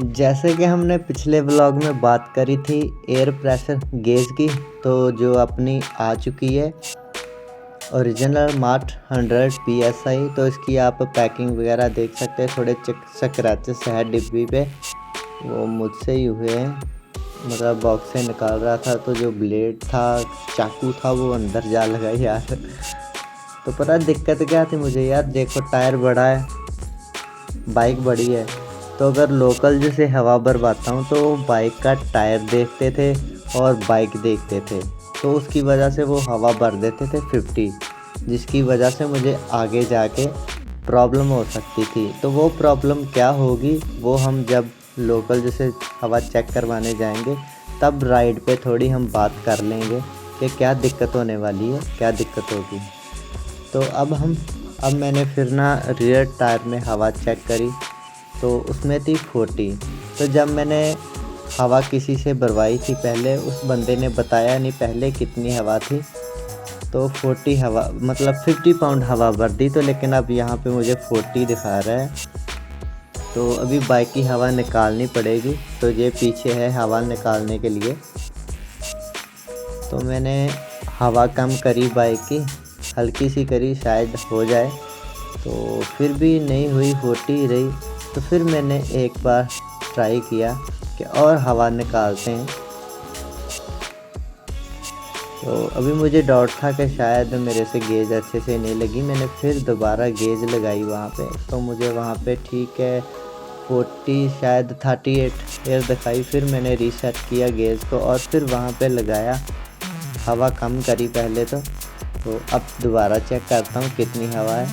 जैसे कि हमने पिछले व्लॉग में बात करी थी एयर प्रेशर गेज की, तो जो अपनी आ चुकी है ओरिजिनल मार्ट 100 PSI। तो इसकी आप पैकिंग वगैरह देख सकते हैं, थोड़े स्क्रैचेस है डिब्बी पे, वो मुझसे ही हुए हैं। मतलब बॉक्स से निकाल रहा था तो जो ब्लेड था, चाकू था, वो अंदर जा लगा यार। तो पता दिक्कत क्या थी मुझे यार, देखो टायर बड़ा है, बाइक बड़ी है, तो अगर लोकल जैसे हवा भरवाता हूँ तो बाइक का टायर देखते थे और बाइक देखते थे, तो उसकी वजह से वो हवा भर देते थे 50, जिसकी वजह से मुझे आगे जाके प्रॉब्लम हो सकती थी। तो वो प्रॉब्लम क्या होगी वो हम जब लोकल जैसे हवा चेक करवाने जाएंगे तब राइड पे थोड़ी हम बात कर लेंगे कि क्या दिक्कत होने वाली है, क्या दिक्कत होगी। तो अब मैंने फिर ना रियर टायर में हवा चेक करी तो उसमें थी 40। तो जब मैंने हवा किसी से भरवाई थी पहले, उस बंदे ने बताया नहीं पहले कितनी हवा थी, तो 40 हवा मतलब 50 पाउंड हवा भर दी। तो लेकिन अब यहाँ पे मुझे 40 दिखा रहा है, तो अभी बाइक की हवा निकालनी पड़ेगी। तो ये पीछे है हवा निकालने के लिए। तो मैंने हवा कम करी बाइक की, हल्की सी करी, शायद हो जाए, तो फिर भी नहीं हुई, 40 रही। तो फिर मैंने एक बार ट्राई किया कि और हवा निकालते हैं। तो अभी मुझे डाउट था कि शायद मेरे से गेज अच्छे से नहीं लगी, मैंने फिर दोबारा गेज लगाई वहाँ पे, तो मुझे वहाँ पे ठीक है 40 शायद 38 एयर दिखाई। फिर मैंने रीसेट किया गेज को और फिर वहाँ पे लगाया, हवा कम करी पहले तो अब दोबारा चेक करता हूँ कितनी हवा है।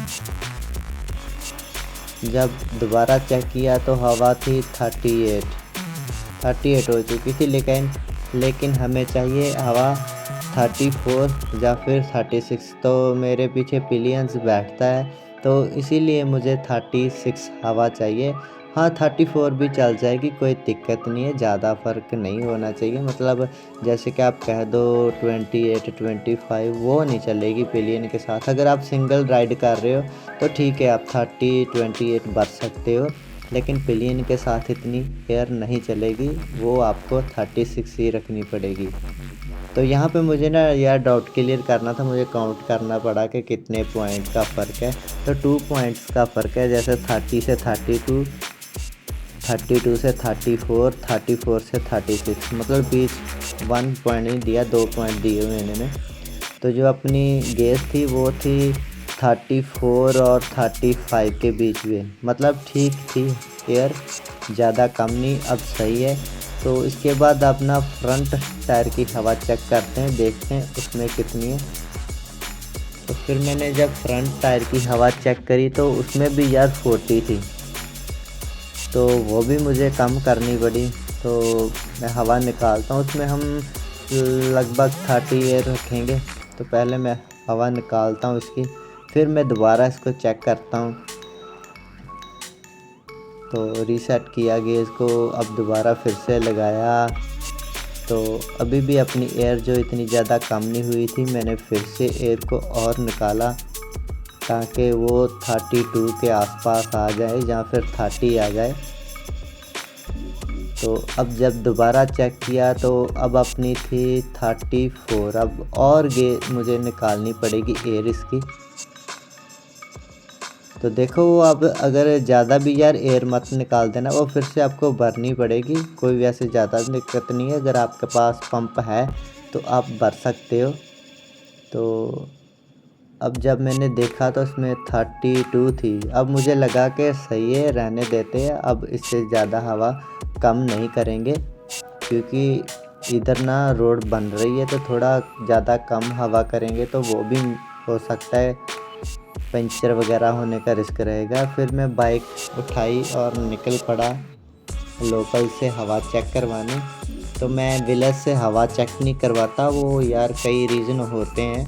जब दोबारा चेक किया तो हवा थी 38 हो चुकी थी, लेकिन हमें चाहिए हवा 34 या फिर 36। तो मेरे पीछे पिलियंस बैठता है, तो इसीलिए मुझे 36 हवा चाहिए। हाँ 34 भी चल जाएगी, कोई दिक्कत नहीं है, ज़्यादा फ़र्क नहीं होना चाहिए। मतलब जैसे कि आप कह दो 28 25, वो नहीं चलेगी पिलियन के साथ। अगर आप सिंगल राइड कर रहे हो तो ठीक है, आप 30 28 भर सकते हो, लेकिन पिलियन के साथ इतनी एयर नहीं चलेगी, वो आपको 36 ही रखनी पड़ेगी। तो यहाँ पे मुझे ना यार डाउट क्लियर करना था, मुझे काउंट करना पड़ा कि कितने पॉइंट का फ़र्क है। तो 2 पॉइंट्स का फ़र्क है, जैसे 30 से 32, 32 से 34, 34 से 36, मतलब बीच 1 पॉइंट नहीं दिया, 2 पॉइंट दिए हुए मैंने। तो जो अपनी गेज थी वो थी 34 और 35 के बीच में, मतलब ठीक थी एयर, ज़्यादा कम नहीं, अब सही है। तो इसके बाद अपना फ्रंट टायर की हवा चेक करते हैं, देखते हैं उसमें कितनी है। तो फिर मैंने जब फ्रंट टायर की हवा चेक करी तो उसमें भी यार 40 थी, तो वो भी मुझे कम करनी पड़ी। तो मैं हवा निकालता हूँ, उसमें हम लगभग 30 एयर रखेंगे। तो पहले मैं हवा निकालता हूँ इसकी, फिर मैं दोबारा इसको चेक करता हूँ। तो रीसेट किया गेज को, अब दोबारा फिर से लगाया, तो अभी भी अपनी एयर जो इतनी ज़्यादा कम नहीं हुई थी, मैंने फिर से एयर को और निकाला ताकि वो 32 के आसपास आ जाए या फिर 30 आ जाए। तो अब जब दोबारा चेक किया तो अब अपनी थी 34, अब और मुझे निकालनी पड़ेगी एयर इसकी। तो देखो वो अब अगर ज़्यादा भी यार एयर मत निकाल देना, वो फिर से आपको भरनी पड़ेगी, कोई वैसे ज़्यादा दिक्कत नहीं है, अगर आपके पास पंप है तो आप भर सकते हो। तो अब जब मैंने देखा तो उसमें 32 थी, अब मुझे लगा कि सही है, रहने देते हैं, अब इससे ज़्यादा हवा कम नहीं करेंगे, क्योंकि इधर ना रोड बन रही है, तो थोड़ा ज़्यादा कम हवा करेंगे तो वो भी हो सकता है पंचर वगैरह होने का रिस्क रहेगा। फिर मैं बाइक उठाई और निकल पड़ा लोकल से हवा चेक करवाने। तो मैं विलेज से हवा चेक नहीं करवाता, वो यार कई रीज़न होते हैं,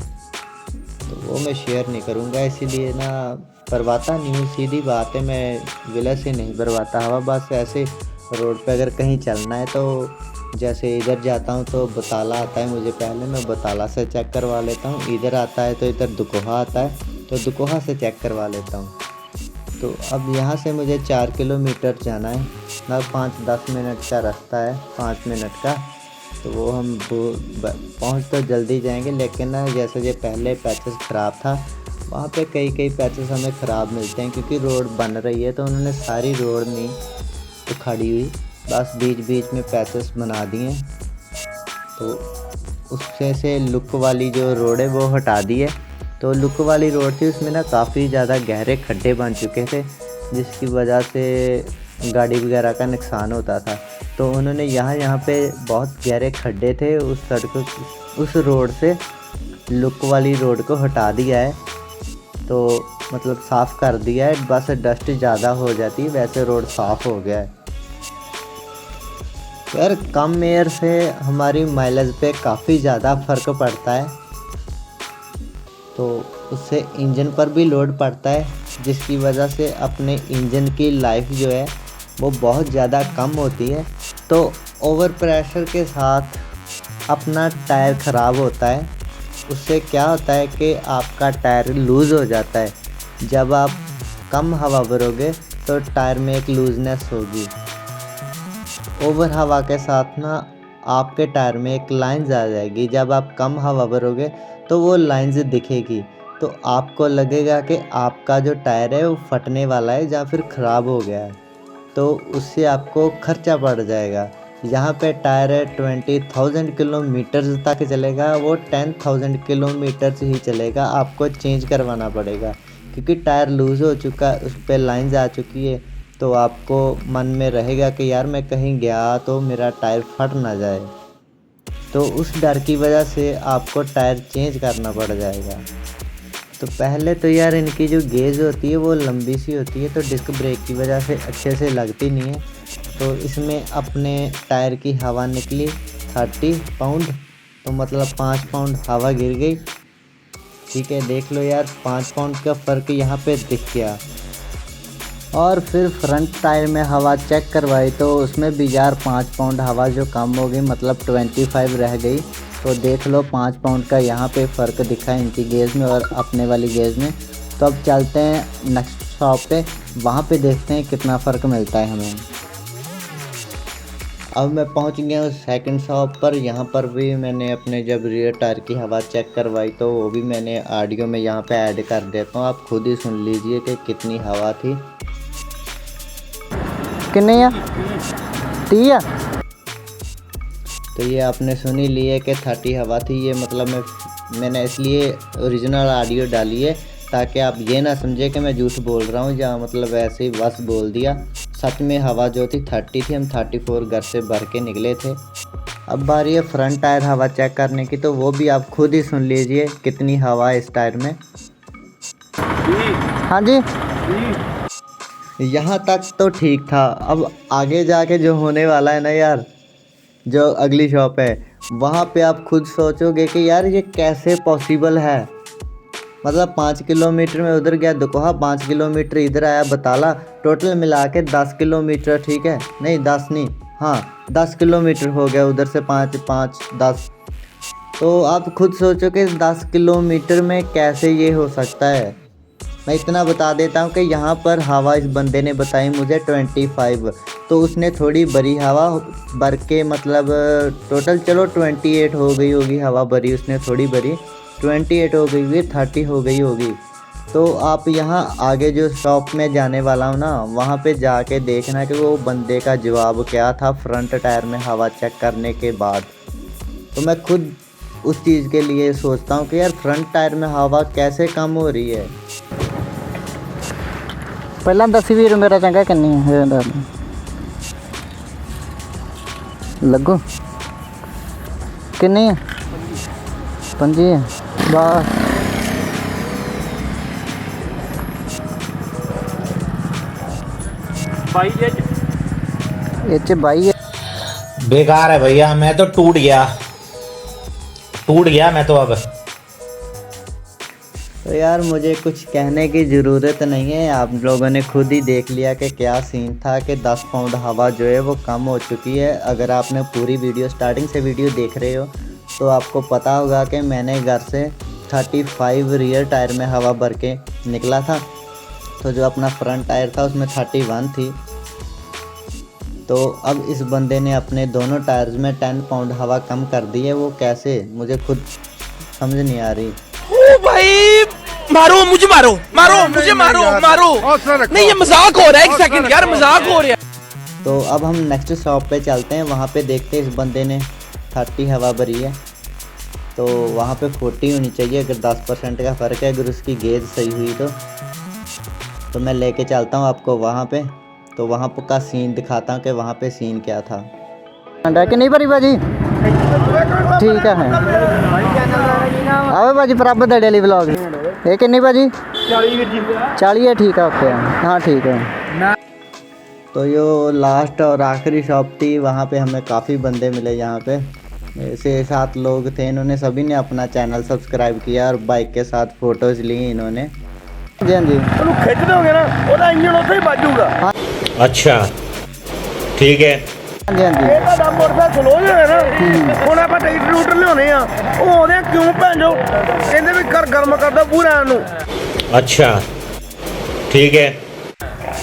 तो वो मैं शेयर नहीं करूँगा, इसीलिए ना भरवाता नहीं हूँ। सीधी बात है, मैं विलेज से नहीं भरवाता हवा, बस ऐसे रोड पे अगर कहीं चलना है तो जैसे इधर जाता हूँ तो बताला आता है मुझे, पहले मैं बताला से चेक करवा लेता हूँ, इधर आता है तो इधर दुकोहा आता है, तो दुकोहा से चेक करवा लेता हूँ। तो अब यहाँ से मुझे 4 किलोमीटर जाना है ना, 5-10 मिनट का रास्ता है, 5 मिनट का। तो वो हम पहुँच तो जल्दी जाएंगे, लेकिन ना जैसे ये पहले पैचेस ख़राब था, वहाँ पे कई पैचेस हमें ख़राब मिलते हैं क्योंकि रोड बन रही है। तो उन्होंने सारी रोड नहीं उखाड़ी हुई, बस बीच बीच में पैचेस बना दिए। तो उससे से लुक वाली जो रोड है वो हटा दी है। तो लुक वाली रोड थी, उसमें ना काफ़ी ज़्यादा गहरे खड्डे बन चुके थे, जिसकी वजह से गाड़ी वगैरह का नुकसान होता था। तो उन्होंने यहाँ पे बहुत गहरे खड्डे थे, उस रोड से लुक वाली रोड को हटा दिया है। तो मतलब साफ़ कर दिया है, बस डस्ट ज़्यादा हो जाती है, वैसे रोड साफ़ हो गया है। यार कम एयर से हमारी माइलेज पे काफ़ी ज़्यादा फ़र्क पड़ता है, तो उससे इंजन पर भी लोड पड़ता है, जिसकी वजह से अपने इंजन की लाइफ जो है वो बहुत ज़्यादा कम होती है। तो ओवर प्रेशर के साथ अपना टायर ख़राब होता है। उससे क्या होता है कि आपका टायर लूज़ हो जाता है। जब आप कम हवा भरोगे तो टायर में एक लूजनेस होगी। ओवर हवा के साथ ना आपके टायर में एक लाइंस आ जाएगी। जब आप कम हवा भरोगे तो वो लाइंस दिखेगी, तो आपको लगेगा कि आपका जो टायर है वो फटने वाला है या फिर ख़राब हो गया है। तो उससे आपको खर्चा बढ़ जाएगा। यहाँ पे टायर है 20,000 किलोमीटर तक चलेगा, वो 10,000 किलोमीटर ही चलेगा, आपको चेंज करवाना पड़ेगा क्योंकि टायर लूज़ हो चुका है, उस पर लाइंस आ चुकी है। तो आपको मन में रहेगा कि यार मैं कहीं गया तो मेरा टायर फट ना जाए, तो उस डर की वजह से आपको टायर चेंज करना पड़ जाएगा। तो पहले तो यार इनकी जो गेज होती है वो लंबी सी होती है, तो डिस्क ब्रेक की वजह से अच्छे से लगती नहीं है। तो इसमें अपने टायर की हवा निकली 30 पाउंड, तो मतलब 5 पाउंड हवा गिर गई। ठीक है, देख लो यार 5 पाउंड का फ़र्क यहाँ पे दिख गया। और फिर फ्रंट टायर में हवा चेक करवाई तो उसमें भी यार 5 पाउंड हवा जो कम हो गई, मतलब 25 रह गई। तो देख लो 5 पाउंड का यहाँ पे फ़र्क दिखा है इनकी गेज में और अपने वाली गेज में। तो अब चलते हैं नेक्स्ट शॉप पे, वहाँ पे देखते हैं कितना फ़र्क मिलता है हमें। अब मैं पहुँच गया हूँ सेकंड शॉप पर। यहाँ पर भी मैंने अपने जब रियर टायर की हवा चेक करवाई तो वो भी मैंने ऑडियो में यहाँ पे ऐड कर देता हूँ, आप खुद ही सुन लीजिए कि कितनी हवा थी। कितने 30 है। तो ये आपने सुन ही ली है कि 30 हवा थी। ये मतलब मैंने इसलिए ओरिजिनल ऑडियो डाली है ताकि आप ये ना समझे कि मैं झूठ बोल रहा हूँ या मतलब ऐसे ही बस बोल दिया। सच में हवा जो थी 30 थी, हम 34 घर से भर के निकले थे। अब बारी है फ्रंट टायर हवा चेक करने की, तो वो भी आप खुद ही सुन लीजिए कितनी हवा है इस टायर में। हाँ जी, यहाँ तक तो ठीक था। अब आगे जाके जो होने वाला है ना यार, जो अगली शॉप है वहाँ पे आप खुद सोचोगे कि यार ये कैसे पॉसिबल है। मतलब 5 किलोमीटर में उधर गया दुकोहा, 5 किलोमीटर इधर आया बताला, टोटल मिला के 10 किलोमीटर। ठीक है, नहीं 10 नहीं, हाँ 10 किलोमीटर हो गया उधर से 5-5-10। तो आप खुद सोचो कि 10 किलोमीटर में कैसे ये हो सकता है। मैं इतना बता देता हूँ कि यहाँ पर हवा इस बंदे ने बताई मुझे 25, तो उसने थोड़ी बड़ी हवा भर के मतलब टोटल चलो 28 हो गई होगी हवा भरी उसने, थोड़ी भरी 28 हो गई होगी, 30 हो गई होगी। तो आप यहाँ आगे जो शॉप में जाने वाला हूँ ना, वहाँ पे जाके देखना कि वो बंदे का जवाब क्या था फ्रंट टायर में हवा चेक करने के बाद। तो मैं खुद उस चीज़ के लिए सोचता हूँ कि यार फ्रंट टायर में हवा कैसे कम हो रही है। पहला 10 वीर मेरा चंगा किन्नी है लगो किन्नी 5 है बस। एच 22 है। बेकार है भैया, मैं तो टूट गया मैं तो अब। तो यार मुझे कुछ कहने की ज़रूरत नहीं है, आप लोगों ने खुद ही देख लिया कि क्या सीन था कि 10 पाउंड हवा जो है वो कम हो चुकी है। अगर आपने पूरी वीडियो स्टार्टिंग से वीडियो देख रहे हो तो आपको पता होगा कि मैंने घर से 35 रियर टायर में हवा भर के निकला था। तो जो अपना फ्रंट टायर था उसमें 31 थी। तो अब इस बंदे ने अपने दोनों टायर्स में 10 पाउंड हवा कम कर दी है। वो कैसे, मुझे खुद समझ नहीं आ रही। ओ भाई मारो मुझे, मारो मारो मुझे, मारो मारो, नहीं ये मजाक हो रहा है, एक सेकंड यार मजाक हो रहा है। तो अब हम नेक्स्ट शॉप पे चलते हैं, वहाँ पे देखते हैं इस बंदे ने 30 हवा भरी है तो वहाँ पे 40 होनी चाहिए। अगर 10% का फ़र्क है, अगर उसकी गेज सही हुई तो मैं लेके चलता हूँ आपको वहाँ पे। तो वहाँ का सीन दिखाता हूँ कि वहाँ पे सीन क्या था। अंडा कि नहीं भरी भाजी? ठीक है आवे भाजी प्रभ दड़े व्लॉग। ये कितनी भाजी? 40 है। ठीक है ओके, हाँ ठीक है। तो यो लास्ट और आखिरी शॉप थी, वहाँ पे हमें काफ़ी बंदे मिले। यहाँ पे 6-7 लोग थे, इन्होंने सभी ने अपना चैनल सब्सक्राइब किया और बाइक के साथ फ़ोटोज़ ली इन्होंने। जी हाँ जी, खिंच दोगे ना ਉਹਦਾ ਇੰਜਨ ਉੱਥੇ ਹੀ ਵੱਜੂਗਾ। अच्छा ठीक है। हाँ जी हाँ जी। ਇਹ ਤਾਂ ਮੋਟਰਸਾਈਕਲ ਸਲੋ ਜਿਹਾ ਹੈ ਨਾ, ਹੁਣ ਆਪਾਂ ਟਰੈਕਟਰ ਰੂਟਰ ਲਿਆਉਣੇ ਆ, ਉਹ ਆਉਂਦੇ ਆ ਕਿਉਂ ਭੈਣੋ ਕਹਿੰਦੇ ਵੀ ਕਰ ਗਰਮ ਕਰਦਾ ਪੂਰਾ ਨੂੰ। अच्छा ठीक है।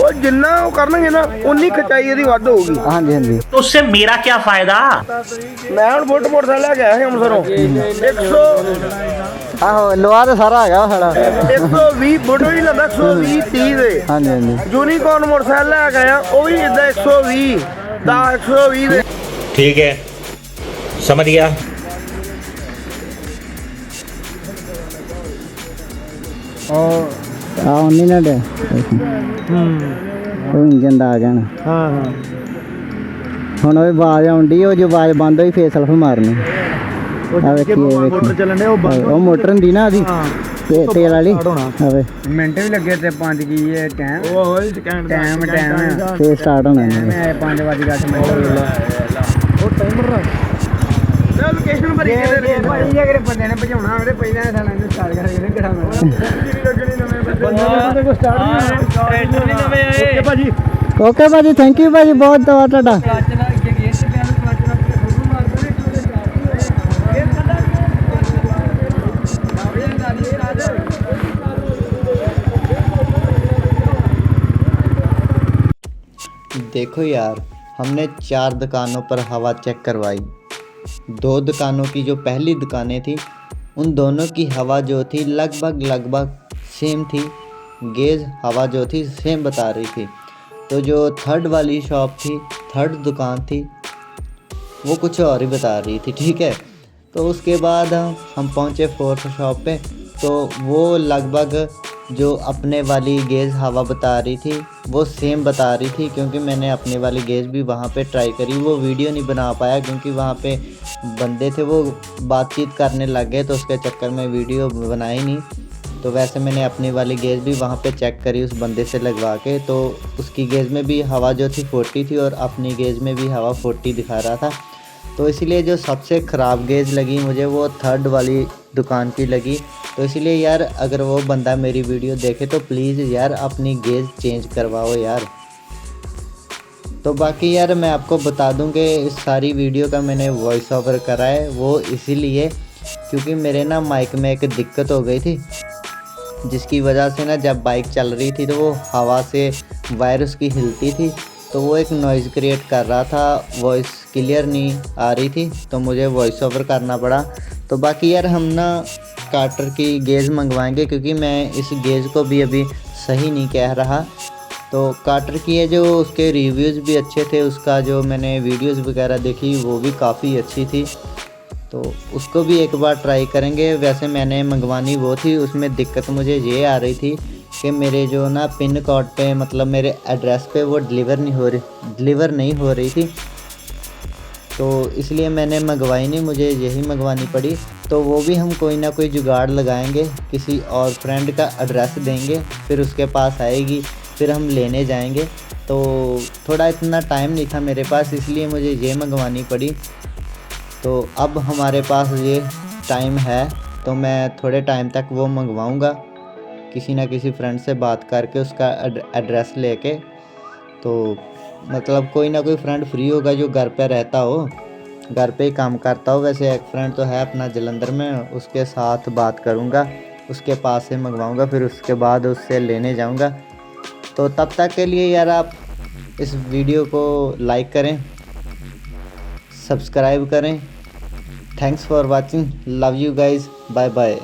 ਉਹ ਜਿੰਨਾ ਉਹ ਕਰਨਗੇ ਨਾ ਉਨੀ ਖਚਾਈ ਇਹਦੀ ਵੱਧ ਹੋਊਗੀ। हाँ जी हाँ जी। तो उससे मेरा क्या फायदा। ਮੈਂ ਹੁਣ ਮੋਟਰਸਾਈਕਲ ਲੈ ਕੇ ਆਇਆ ਸੀ ਅੰਮ੍ਰਿਤਸਰੋਂ 100 आहो लोहा तो सारा है साड़ा। 120 ਬੁੱਢੋ ਹੀ ਲੈਂਦਾ 120 30 ਦੇ। हाँ जी हाँ जी। ਯੂਨੀਕॉर्न ਮੋਟਰਸਾਈਕਲ ਲੈ ਕੇ ਆਇਆ, ਉਹ ਵੀ ਇਦਾਂ 120 ਦਾ 120 ਦੇ। ठीक है समझ गया। ਆਹ ਨਹੀਂ ਨਾ ਡੇ ਉਹ ਇੰਜਨ ਦਾ ਆ ਗਿਆ ਨਾ। ਹਾਂ ਹਾਂ ਹੁਣ ਉਹ ਆਵਾਜ਼ ਆਉਂਦੀ, ਉਹ ਜੋ ਆਵਾਜ਼ ਬੰਦ ਹੋਈ ਫੇਰ ਸਲਫ ਮਾਰਨੀ। ਆ ਵੇਖੀਏ ਮੋਟਰ ਚੱਲਣ ਦੇ ਉਹ ਮੋਟਰ ਹੁੰਦੀ ਨਾ ਉਹਦੀ ਤੇਲ ਵਾਲੀ। ਆਵੇ ਮਿੰਟ ਵੀ ਲੱਗੇ ਤੇ 5 ਕੀ ਇਹ ਟਾਈਮ ਉਹ ਟਾਈਮ ਫੇਰ ਸਟਾਰਟ ਹੋਣਾ ਇਹਨੇ। ਮੈਂ 5:10 ਮਿੰਟ ਉਹ ਟਾਈਮਰ ਲੋਕੇਸ਼ਨ ਭਰੀ ਕਿਤੇ ਭਾਈ ਅਗਰ ਬੰਦੇ ਨੇ ਭਜਾਉਣਾ ਹੋਵੇ ਪਹਿਲਾਂ ਸਾਲਾਂ ਨੂੰ ਸਟਾਰਟ ਕਰਕੇ ਕਰਾਂਗਾ। ਬੰਦੇ ਕੋ ਸਟਾਰਟ ਨਹੀਂ ਨਵੇਂ ਆਏ। ਓਕੇ ਭਾਜੀ, ਓਕੇ ਭਾਜੀ, ਥੈਂਕ ਯੂ ਭਾਜੀ, ਬਹੁਤ ਬਹੁਤ ਤੁਹਾਡਾ। देखो यार, हमने 4 दुकानों पर हवा चेक करवाई। 2 दुकानों की जो पहली दुकानें थी उन दोनों की हवा जो थी लगभग सेम थी। गेज हवा जो थी सेम बता रही थी। तो जो थर्ड वाली शॉप थी, थर्ड दुकान थी, वो कुछ और ही बता रही थी। ठीक है, तो उसके बाद हम पहुँचे 4th शॉप पे। तो वो लगभग जो अपने वाली गेज हवा बता रही थी वो सेम बता रही थी, क्योंकि मैंने अपने वाली गेज भी वहाँ पे ट्राई करी। वो वीडियो नहीं बना पाया क्योंकि वहाँ पे बंदे थे, वो बातचीत करने लग गए, तो उसके चक्कर में वीडियो बनाई नहीं। तो वैसे मैंने अपनी वाली गेज भी वहाँ पे चेक करी उस बंदे से लगवा के। तो उसकी गेज में भी हवा जो थी 40 थी और अपनी गेज में भी हवा 40 दिखा रहा था। तो इसलिए जो सबसे ख़राब गेज लगी मुझे वो थर्ड वाली दुकान की लगी। तो इसलिए यार अगर वो बंदा मेरी वीडियो देखे तो प्लीज़ यार अपनी गेज चेंज करवाओ यार। तो बाकी यार मैं आपको बता दूं कि इस सारी वीडियो का मैंने वॉइस ओवर करा है वो इसीलिए क्योंकि मेरे ना माइक में एक दिक्कत हो गई थी, जिसकी वजह से ना जब बाइक चल रही थी तो वो हवा से वायर उसकी हिलती थी, तो वो एक नॉइज़ क्रिएट कर रहा था, वॉइस क्लियर नहीं आ रही थी, तो मुझे वॉइस ओवर करना पड़ा। तो बाकी यार हम ना कार्टर की गेज मंगवाएंगे क्योंकि मैं इस गेज को भी अभी सही नहीं कह रहा। तो कार्टर की है जो उसके रिव्यूज़ भी अच्छे थे, उसका जो मैंने वीडियोज़ वगैरह देखी वो भी काफ़ी अच्छी थी, तो उसको भी एक बार ट्राई करेंगे। वैसे मैंने मंगवानी वो थी, उसमें दिक्कत मुझे ये आ रही थी कि मेरे जो ना पिन कोड पे मतलब मेरे एड्रेस पे वो डिलीवर नहीं हो रही थी, तो इसलिए मैंने मंगवाई नहीं, मुझे यही मंगवानी पड़ी। तो वो भी हम कोई ना कोई जुगाड़ लगाएंगे, किसी और फ्रेंड का एड्रेस देंगे, फिर उसके पास आएगी, फिर हम लेने जाएंगे। तो थोड़ा इतना टाइम नहीं था मेरे पास, इसलिए मुझे ये मंगवानी पड़ी। तो अब हमारे पास ये टाइम है, तो मैं थोड़े टाइम तक वो मंगवाऊँगा, किसी ना किसी फ्रेंड से बात करके उसका एड्रेस लेके। तो मतलब कोई ना कोई फ्रेंड फ्री होगा जो घर पे रहता हो, घर पे ही काम करता हो। वैसे एक फ्रेंड तो है अपना जलंधर में, उसके साथ बात करूँगा, उसके पास से मंगवाऊँगा, फिर उसके बाद उससे लेने जाऊँगा। तो तब तक के लिए यार आप इस वीडियो को लाइक करें, सब्सक्राइब करें। Thanks for watching, love you guys, bye bye.